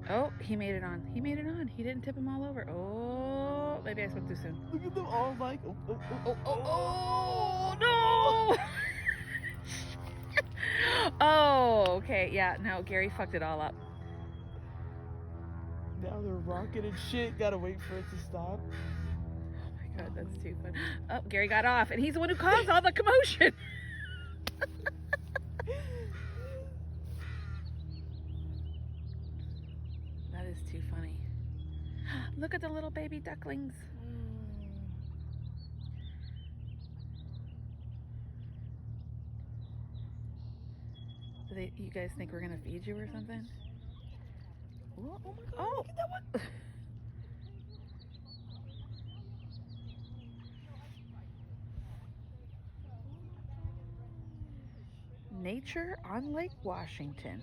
Oh, he made it on. He made it on. He didn't tip him all over. Oh, maybe I spoke too soon. Look at them all like, oh, oh, oh, Oh, no! Oh, okay. Yeah, no, Gary fucked it all up. Now they're rocking and shit. Gotta wait for it to stop. Oh my god, that's too funny. Oh, Gary got off, and he's the one who caused all the commotion. That is too funny. Look at the little baby ducklings. Do you guys think we're gonna feed you or something? Oh, oh my god, Oh. look at that one. Nature on Lake Washington.